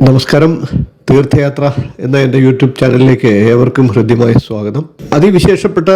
നമസ്കാരം. തീർത്ഥയാത്ര എന്ന എൻ്റെ യൂട്യൂബ് ചാനലിലേക്ക് ഏവർക്കും ഹൃദ്യമായ സ്വാഗതം. അതിവിശേഷപ്പെട്ട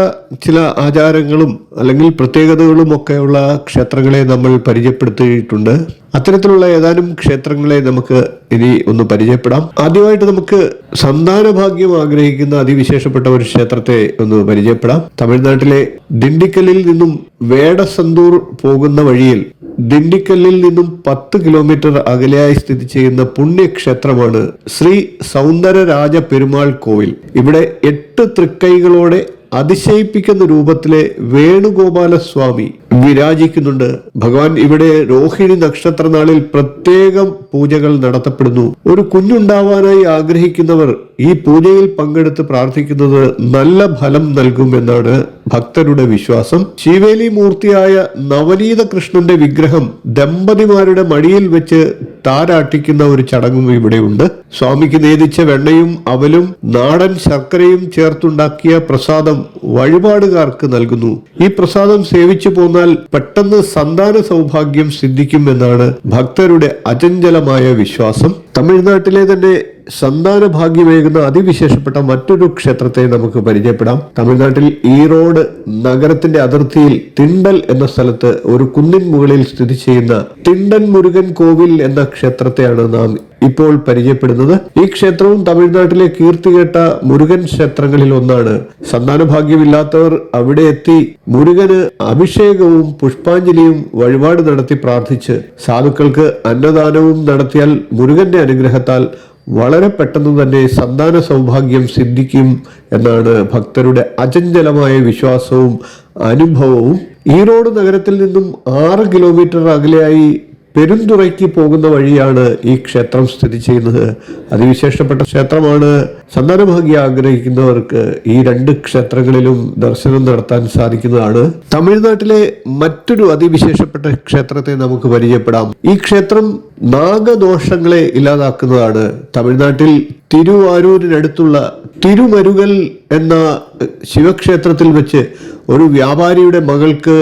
ചില ആചാരങ്ങളും അല്ലെങ്കിൽ പ്രത്യേകതകളും ഒക്കെയുള്ള ക്ഷേത്രങ്ങളെ നമ്മൾ പരിചയപ്പെടുത്തിയിട്ടുണ്ട്. അത്തരത്തിലുള്ള ഏതാനും ക്ഷേത്രങ്ങളെ നമുക്ക് ഇനി ഒന്ന് പരിചയപ്പെടാം. ആദ്യമായിട്ട് നമുക്ക് സന്താന ഭാഗ്യം ആഗ്രഹിക്കുന്ന അതിവിശേഷപ്പെട്ട ഒരു ക്ഷേത്രത്തെ ഒന്ന് പരിചയപ്പെടാം. തമിഴ്നാട്ടിലെ ദിണ്ടിക്കലിൽ നിന്നും വേടസന്തൂർ പോകുന്ന വഴിയിൽ ദിണ്ടിക്കല്ലിൽ നിന്നും 10 കിലോമീറ്റർ അകലെയായി സ്ഥിതി ചെയ്യുന്ന പുണ്യക്ഷേത്രമാണ് ശ്രീ സൗന്ദരരാജ പെരുമാൾ കോവിൽ. ഇവിടെ 8 തൃക്കൈകളോടെ അതിശയിപ്പിക്കുന്ന രൂപത്തിലെ വേണുഗോപാലസ്വാമി വിരാജിക്കുന്നുണ്ട്. ഭഗവാൻ ഇവിടെ രോഹിണി നക്ഷത്ര നാളിൽ പ്രത്യേകം പൂജകൾ നടത്തപ്പെടുന്നു. ഒരു കുഞ്ഞുണ്ടാവാനായി ആഗ്രഹിക്കുന്നവർ ഈ പൂജയിൽ പങ്കെടുത്ത് പ്രാർത്ഥിക്കുന്നത് നല്ല ഫലം നൽകുമെന്നാണ് ഭക്തരുടെ വിശ്വാസം. ശിവേലി മൂർത്തിയായ നവനീത കൃഷ്ണന്റെ വിഗ്രഹം ദമ്പതിമാരുടെ മടിയിൽ വെച്ച് താരാട്ടിക്കുന്ന ഒരു ചടങ്ങും ഇവിടെയുണ്ട്. സ്വാമിക്ക് നേദിച്ച വെണ്ണയും അവലും നാടൻ ശർക്കരയും ചേർത്തുണ്ടാക്കിയ പ്രസാദം വഴിപാടുകാർക്ക് നൽകുന്നു. ഈ പ്രസാദം സേവിച്ചു പോന്നാൽ പെട്ടെന്ന് സന്താന സൗഭാഗ്യം സിദ്ധിക്കുമെന്നാണ് ഭക്തരുടെ അചഞ്ചലമായ വിശ്വാസം. തമിഴ്നാട്ടിലെ തന്നെ സന്താന ഭാഗ്യമേകുന്ന അതിവിശേഷപ്പെട്ട മറ്റൊരു ക്ഷേത്രത്തെ നമുക്ക് പരിചയപ്പെടാം. തമിഴ്നാട്ടിൽ ഈറോഡ് നഗരത്തിന്റെ അതിർത്തിയിൽ തിണ്ടൽ എന്ന സ്ഥലത്ത് ഒരു കുന്നിൻ മുകളിൽ സ്ഥിതി ചെയ്യുന്ന തിണ്ടൻ മുരുകൻ കോവിൽ എന്ന ക്ഷേത്രത്തെയാണ് നാം ഇപ്പോൾ പരിചയപ്പെടുന്നത്. ഈ ക്ഷേത്രവും തമിഴ്നാട്ടിലെ കീർത്തികേട്ട മുരുകൻ ക്ഷേത്രങ്ങളിൽ ഒന്നാണ്. സന്താന ഭാഗ്യമില്ലാത്തവർ അവിടെ എത്തി മുരുകന് അഭിഷേകവും പുഷ്പാഞ്ജലിയും വഴിപാട് നടത്തി പ്രാർത്ഥിച്ച് സാധുക്കൾക്ക് അന്നദാനവും നടത്തിയാൽ മുരുകന്റെ അനുഗ്രഹത്താൽ വളരെ പെട്ടെന്ന് തന്നെ സന്താന സൗഭാഗ്യം സിദ്ധിക്കും എന്നാണ് ഭക്തരുടെ അചഞ്ചലമായ വിശ്വാസവും അനുഭവവും. ഈറോഡ് നഗരത്തിൽ നിന്നും 6 കിലോമീറ്റർ അകലെയായി പെരുന്തുറയ്ക്ക് പോകുന്ന വഴിയാണ് ഈ ക്ഷേത്രം സ്ഥിതി ചെയ്യുന്നത്. അതിവിശേഷപ്പെട്ട ക്ഷേത്രമാണ്. സന്താനഭാഗ്യം ആഗ്രഹിക്കുന്നവർക്ക് ഈ 2 ക്ഷേത്രങ്ങളിലും ദർശനം നടത്താൻ സാധിക്കുന്നതാണ്. തമിഴ്നാട്ടിലെ മറ്റൊരു അതിവിശേഷപ്പെട്ട ക്ഷേത്രത്തെ നമുക്ക് പരിചയപ്പെടാം. ഈ ക്ഷേത്രം നാഗദോഷങ്ങളെ ഇല്ലാതാക്കുന്നതാണ്. തമിഴ്നാട്ടിൽ തിരുവാരൂരിനടുത്തുള്ള തിരുമരുകൽ എന്ന ശിവക്ഷേത്രത്തിൽ വെച്ച് ഒരു വ്യാപാരിയുടെ മകൾക്ക്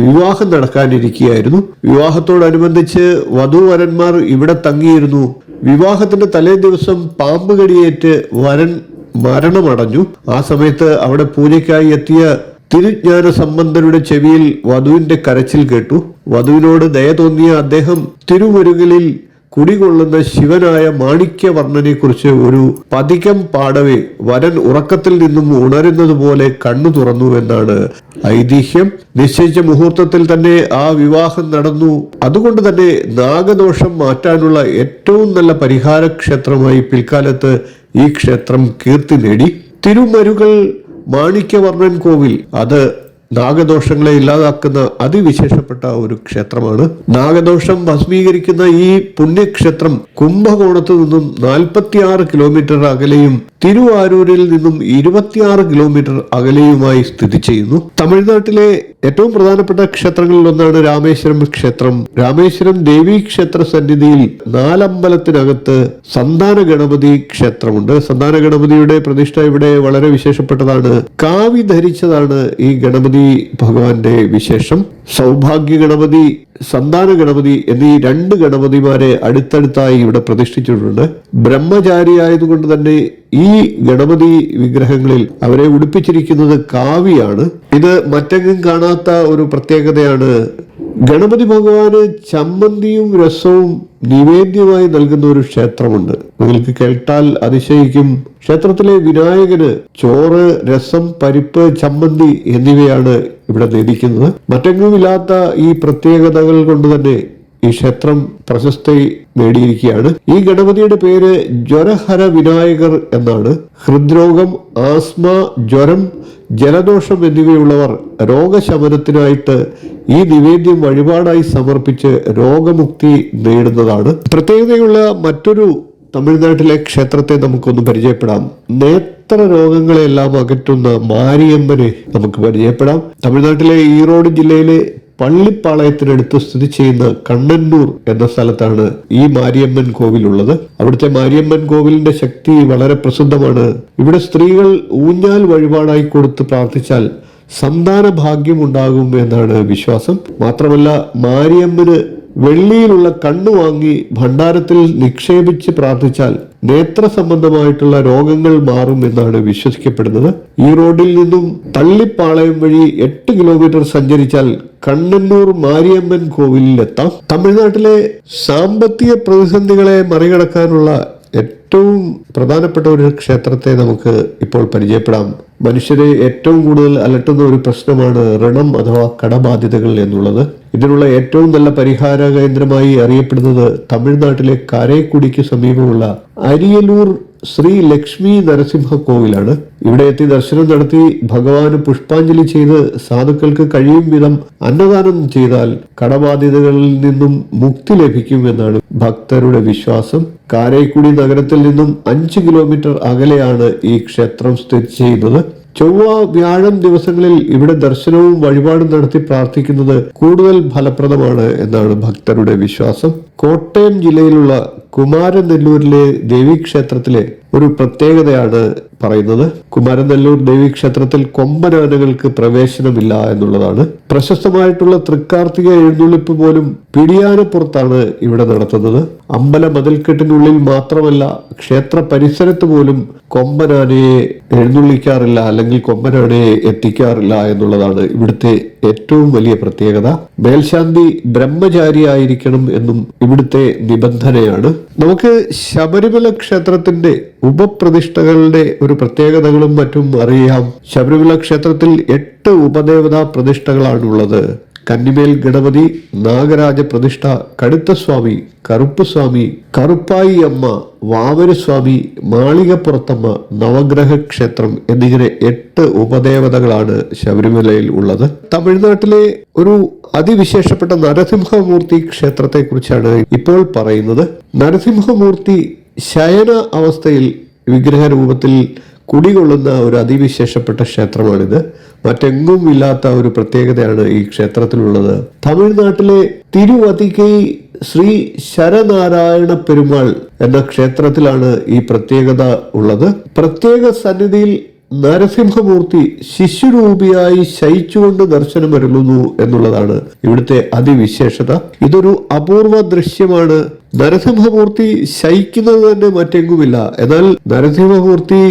വിവാഹം നടക്കാനിരിക്കുകയായിരുന്നു. വിവാഹത്തോടനുബന്ധിച്ച് വധൂവരന്മാർ ഇവിടെ തങ്ങിയിരുന്നു. വിവാഹത്തിന്റെ തലേ ദിവസം പാമ്പ് കടിയേറ്റ് വരൻ മരണമടഞ്ഞു. ആ സമയത്ത് അവിടെ പൂജയ്ക്കായി എത്തിയ തിരുജ്ഞാന സംബന്ധരുടെ ചെവിയിൽ വധുവിന്റെ കരച്ചിൽ കേട്ടു. വധുവിനോട് ദയ തോന്നിയ അദ്ദേഹം തിരുമുരുകലിൽ കുടികൊള്ളുന്ന ശിവനായ മാണിക്യവർണ്ണനെ കുറിച്ച് ഒരു പതികം പാടവേ വരൻ ഉറക്കത്തിൽ നിന്നും ഉണരുന്നത് പോലെ കണ്ണു തുറന്നു എന്നാണ് ഐതിഹ്യം. നിശ്ചയിച്ച മുഹൂർത്തത്തിൽ തന്നെ ആ വിവാഹം നടന്നു. അതുകൊണ്ട് തന്നെ നാഗദോഷം മാറ്റാനുള്ള ഏറ്റവും നല്ല പരിഹാര ക്ഷേത്രമായി പിൽക്കാലത്ത് ഈ ക്ഷേത്രം കീർത്തി നേടി. തിരുമരുകൾ മാണിക്യവർണ്ണൻ കോവിൽ അത് നാഗദോഷങ്ങളെ ഇല്ലാതാക്കുന്ന അതിവിശേഷപ്പെട്ട ഒരു ക്ഷേത്രമാണ്. നാഗദോഷം ഭസ്മീകരിക്കുന്ന ഈ പുണ്യക്ഷേത്രം കുംഭകോണത്ത് നിന്നും 46 കിലോമീറ്റർ അകലെയും തിരുവാരൂരിൽ നിന്നും 26 കിലോമീറ്റർ അകലെയുമായി സ്ഥിതി ചെയ്യുന്നു. തമിഴ്നാട്ടിലെ ഏറ്റവും പ്രധാനപ്പെട്ട ക്ഷേത്രങ്ങളിൽ ഒന്നാണ് രാമേശ്വരം ക്ഷേത്രം. രാമേശ്വരം ദേവീ ക്ഷേത്ര സന്നിധിയിൽ 4 അമ്പലത്തിനകത്ത് സന്താന ഗണപതി ക്ഷേത്രമുണ്ട്. സന്താന ഗണപതിയുടെ പ്രതിഷ്ഠ ഇവിടെ വളരെ വിശേഷപ്പെട്ടതാണ്. കാവി ധരിച്ചതാണ് ഈ ഗണപതി ഭഗവാന്റെ വിശേഷം. സൗഭാഗ്യ ഗണപതി, സന്താന ഗണപതി എന്നീ 2 ഗണപതിമാരെ അടുത്തടുത്തായി ഇവിടെ പ്രതിഷ്ഠിച്ചിട്ടുണ്ട്. ബ്രഹ്മചാരിയായതുകൊണ്ട് തന്നെ ഈ ഗണപതി വിഗ്രഹങ്ങളിൽ അവരെ ഉടുപ്പിച്ചിരിക്കുന്നത് കാവിയാണ്. ഇത് മറ്റെങ്ങും കാണാത്ത ഒരു പ്രത്യേകതയാണ്. ഗണപതി ഭഗവാന് ചമ്മന്തിയും രസവും നിവേദ്യമായി നൽകുന്ന ഒരു ക്ഷേത്രമുണ്ട്. നിങ്ങൾക്ക് കേട്ടാൽ അതിശയിക്കും. ക്ഷേത്രത്തിലെ വിനായകന് ചോറ്, രസം, പരിപ്പ്, ചമ്മന്തി എന്നിവയാണ് ഇവിടെ നേദിക്കുന്നത്. മറ്റെങ്ങുമില്ലാത്ത ഈ പ്രത്യേകതകൾ കൊണ്ട് തന്നെ ഈ ക്ഷേത്രം പ്രശസ്തി നേടിയിരിക്കുകയാണ്. ഈ ഗണപതിയുടെ പേര് ജ്വരഹര വിനായകർ എന്നാണ്. ഹൃദ്രോഗം, ആസ്മ, ജ്വരം, ജലദോഷം എന്നിവയുള്ളവർ രോഗശമനത്തിനായിട്ട് ഈ നിവേദ്യം വഴിപാടായി സമർപ്പിച്ച് രോഗമുക്തി നേടുന്നതാണ്. പ്രത്യേകതയുള്ള മറ്റൊരു തമിഴ്നാട്ടിലെ ക്ഷേത്രത്തെ നമുക്കൊന്ന് പരിചയപ്പെടാം. നേത്ര രോഗങ്ങളെല്ലാം അകറ്റുന്ന മാരിയമ്മനെ നമുക്ക് പരിചയപ്പെടാം. തമിഴ്നാട്ടിലെ ഈറോഡ് ജില്ലയിലെ പള്ളിപ്പാളയത്തിനടുത്ത് സ്ഥിതി ചെയ്യുന്ന കണ്ണന്നൂർ എന്ന സ്ഥലത്താണ് ഈ മാരിയമ്മൻ കോവിലുള്ളത്. അവിടുത്തെ മാരിയമ്മൻ കോവിലിന്റെ ശക്തി വളരെ പ്രസിദ്ധമാണ്. ഇവിടെ സ്ത്രീകൾ ഊഞ്ഞാൽ വഴിപാടായി കൊടുത്ത് പ്രാർത്ഥിച്ചാൽ സന്താന ഭാഗ്യം ഉണ്ടാകും എന്നാണ് വിശ്വാസം. മാത്രമല്ല മാരിയമ്മന് വെള്ളിയിലുള്ള കണ്ണു വാങ്ങി ഭണ്ഡാരത്തിൽ നിക്ഷേപിച്ച് പ്രാർത്ഥിച്ചാൽ നേത്ര സംബന്ധമായിട്ടുള്ള രോഗങ്ങൾ മാറും എന്നാണ് വിശ്വസിക്കപ്പെടുന്നത്. ഈ റോഡിൽ നിന്നും തള്ളിപ്പാളയം വഴി 8 കിലോമീറ്റർ സഞ്ചരിച്ചാൽ കണ്ണന്നൂർ മാരിയമ്മൻ കോവിലിലെത്താം. തമിഴ്നാട്ടിലെ സാമ്പത്തിക പ്രതിസന്ധികളെ മറികടക്കാനുള്ള ഏറ്റവും പ്രധാനപ്പെട്ട ഒരു ക്ഷേത്രത്തെ നമുക്ക് ഇപ്പോൾ പരിചയപ്പെടാം. മനുഷ്യരെ ഏറ്റവും കൂടുതൽ അലട്ടുന്ന ഒരു പ്രശ്നമാണ് ഋണം അഥവാ കടബാധ്യതകൾ എന്നുള്ളത്. ഇതിനുള്ള ഏറ്റവും നല്ല പരിഹാര കേന്ദ്രമായി അറിയപ്പെടുന്നത് തമിഴ്നാട്ടിലെ കാരേക്കുടിക്ക് സമീപമുള്ള അരിയലൂർ ശ്രീ ലക്ഷ്മി നരസിംഹ കോവിലാണ്. ഇവിടെ എത്തി ദർശനം നടത്തി ഭഗവാന് പുഷ്പാഞ്ജലി ചെയ്ത് സാധുക്കൾക്ക് കഴിയും വിധം അന്നദാനം ചെയ്താൽ കടബാധ്യതകളിൽ നിന്നും മുക്തി ലഭിക്കും എന്നാണ് ഭക്തരുടെ വിശ്വാസം. കാരേക്കുടി നഗരത്തിൽ നിന്നും 5 കിലോമീറ്റർ അകലെയാണ് ഈ ക്ഷേത്രം സ്ഥിതി ചെയ്യുന്നത്. ചൊവ്വ വ്യാഴം ദിവസങ്ങളിൽ ഇവിടെ ദർശനവും വഴിപാടും നടത്തി പ്രാർത്ഥിക്കുന്നത് കൂടുതൽ ഫലപ്രദമാണ് എന്നാണ് ഭക്തരുടെ വിശ്വാസം. കോട്ടയം ജില്ലയിലുള്ള കുമാരനെല്ലൂരിലെ ദേവീക്ഷേത്രത്തിലെ ഒരു പ്രത്യേകതയാണ് പറയുന്നത്. കുമാരനെല്ലൂർ ദേവീക്ഷേത്രത്തിൽ കൊമ്പനാനകൾക്ക് പ്രവേശനമില്ല എന്നുള്ളതാണ്. പ്രശസ്തമായിട്ടുള്ള തൃക്കാർത്തിക എഴുന്നള്ളിപ്പ് പോലും പിടിയാനപ്പുറത്താണ് ഇവിടെ നടത്തുന്നത്. അമ്പല മതിൽക്കെട്ടിനുള്ളിൽ മാത്രമല്ല, ക്ഷേത്ര പരിസരത്ത് പോലും കൊമ്പനാനയെ എഴുന്നള്ളിക്കാറില്ല, അല്ലെങ്കിൽ കൊമ്പനാനയെ എത്തിക്കാറില്ല എന്നുള്ളതാണ് ഇവിടുത്തെ ഏറ്റവും വലിയ പ്രത്യേകത. മേൽശാന്തി ബ്രഹ്മചാരിയായിരിക്കണം എന്നും ഇവിടുത്തെ നിബന്ധനയാണ്. നമുക്ക് ശബരിമല ക്ഷേത്രത്തിന്റെ ഉപപ്രതിഷ്ഠകളുടെ ഒരു പ്രത്യേകതകളും മറ്റും അറിയാം. ശബരിമല ക്ഷേത്രത്തിൽ 8 ഉപദേവതാ പ്രതിഷ്ഠകളാണുള്ളത്. കന്നിമേൽ ഗണപതി, നാഗരാജ പ്രതിഷ്ഠ, കടുത്തസ്വാമി, കറുപ്പുസ്വാമി, കറുപ്പായി അമ്മ, വാമനസ്വാമി, മാളികപ്പുറത്തമ്മ, നവഗ്രഹ ക്ഷേത്രം എന്നിങ്ങനെ 8 ഉപദേവതകളാണ് ശബരിമലയിൽ ഉള്ളത്. തമിഴ്നാട്ടിലെ ഒരു അതിവിശേഷപ്പെട്ട നരസിംഹമൂർത്തി ക്ഷേത്രത്തെ കുറിച്ചാണ് ഇപ്പോൾ പറയുന്നത്. നരസിംഹമൂർത്തി ശയന അവസ്ഥയിൽ വിഗ്രഹ രൂപത്തിൽ കുടികൊള്ളുന്ന ഒരു അതിവിശേഷപ്പെട്ട ക്ഷേത്രമാണിത്. മറ്റെങ്ങും ഇല്ലാത്ത ഒരു പ്രത്യേകതയാണ് ഈ ക്ഷേത്രത്തിലുള്ളത്. തമിഴ്നാട്ടിലെ തിരുവതികൈ ശ്രീ ശരനാരായണ പെരുമാൾ എന്ന ക്ഷേത്രത്തിലാണ് ഈ പ്രത്യേകത ഉള്ളത്. പ്രത്യേക സന്നിധിയിൽ നരസിംഹമൂർത്തി ശിശുരൂപിയായി ശയിച്ചുകൊണ്ട് ദർശനമരുളുന്നു എന്നുള്ളതാണ് ഇവിടുത്തെ അതിവിശേഷത. ഇതൊരു അപൂർവ ദൃശ്യമാണ്. നരസിംഹമൂർത്തി ശയിക്കുന്നത് തന്നെ മറ്റെങ്ങുമില്ല. എന്നാൽ നരസിംഹമൂർത്തി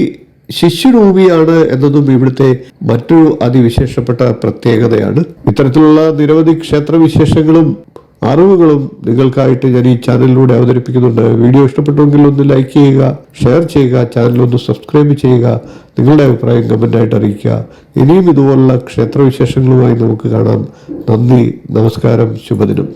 ശിശുരൂപിയാണ് എന്നതും ഇവിടുത്തെ മറ്റൊരു അതിവിശേഷപ്പെട്ട പ്രത്യേകതയാണ്. ഇത്തരത്തിലുള്ള നിരവധി ക്ഷേത്രവിശേഷങ്ങളും അറിവുകളും നിങ്ങൾക്കായിട്ട് ഞാൻ ഈ ചാനലിലൂടെ അവതരിപ്പിക്കുന്നുണ്ട്. വീഡിയോ ഇഷ്ടപ്പെട്ടുവെങ്കിൽ ഒന്ന് ലൈക്ക് ചെയ്യുക, ഷെയർ ചെയ്യുക, ചാനലൊന്ന് സബ്സ്ക്രൈബ് ചെയ്യുക, നിങ്ങളുടെ അഭിപ്രായം കമൻ്റായിട്ട് അറിയിക്കുക. ഇനിയും ഇതുപോലുള്ള ക്ഷേത്രവിശേഷങ്ങളുമായി നമുക്ക് കാണാം. നന്ദി, നമസ്കാരം, ശുഭദിനം.